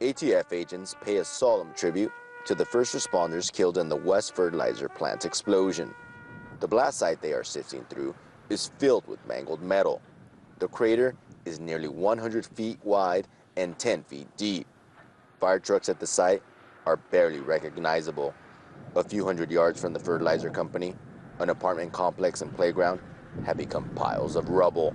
ATF agents pay a solemn tribute to the first responders killed in the West fertilizer plant explosion. The blast site they are sifting through is filled with mangled metal. The crater is nearly 100 feet wide and 10 feet deep. Fire trucks at the site are barely recognizable. A few hundred yards from the fertilizer company, an apartment complex and playground have become piles of rubble.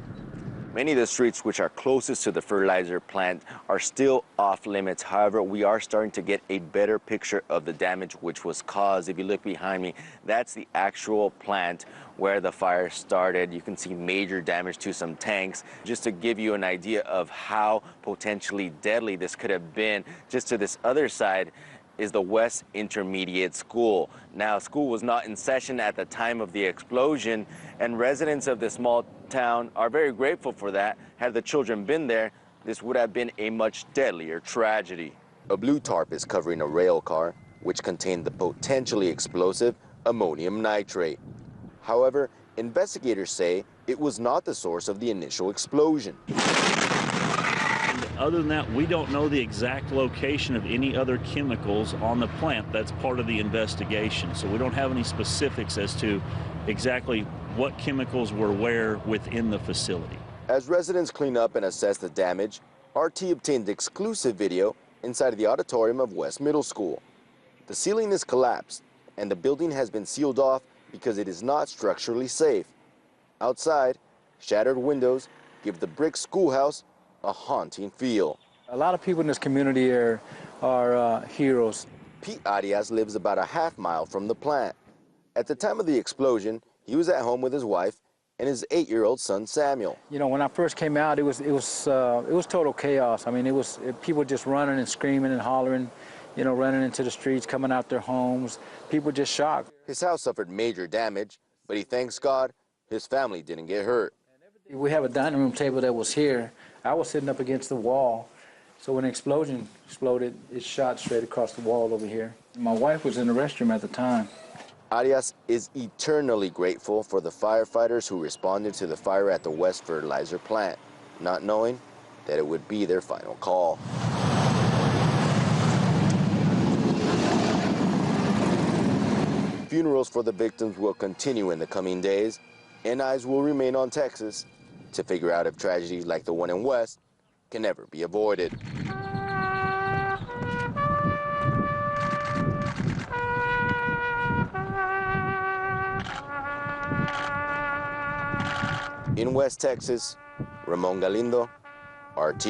Many of the streets which are closest to the fertilizer plant are still off limits. However, we are starting to get a better picture of the damage which was caused. If you look behind me, that's the actual plant where the fire started. You can see major damage to some tanks. Just to give you an idea of how potentially deadly this could have been, just to this other side is the West Intermediate School. Now, school was not in session at the time of the explosion, and residents of this small town are very grateful for that. Had the children been there, this would have been a much deadlier tragedy. A blue tarp is covering a rail car, which contained the potentially explosive ammonium nitrate. However, investigators say it was not the source of the initial explosion. Other than that, we don't know the exact location of any other chemicals on the plant. That's part of the investigation. So we don't have any specifics as to exactly what chemicals were where within the facility. As residents clean up and assess the damage, RT obtained exclusive video inside of the auditorium of West Middle School. The ceiling is collapsed and the building has been sealed off because it is not structurally safe. Outside, shattered windows give the brick schoolhouse a haunting feel. A lot of people in this community are heroes. Pete Arias lives about a half-mile from the plant. At the time of the explosion, he was at home with his wife and his 8-year-old son Samuel. You know, when I first came out, it was total chaos. I mean, people just running and screaming and hollering, you know, running into the streets, coming out their homes. People just shocked. His house suffered major damage, but he thanks God his family didn't get hurt. We have a dining room table that was here. I was sitting up against the wall, so when the explosion exploded, it shot straight across the wall over here. My wife was in the restroom at the time. Arias is eternally grateful for the firefighters who responded to the fire at the West Fertilizer plant, not knowing that it would be their final call. Funerals for the victims will continue in the coming days, and eyes will remain on Texas to figure out if tragedies like the one in West can ever be avoided. In West Texas, Ramon Galindo, RT.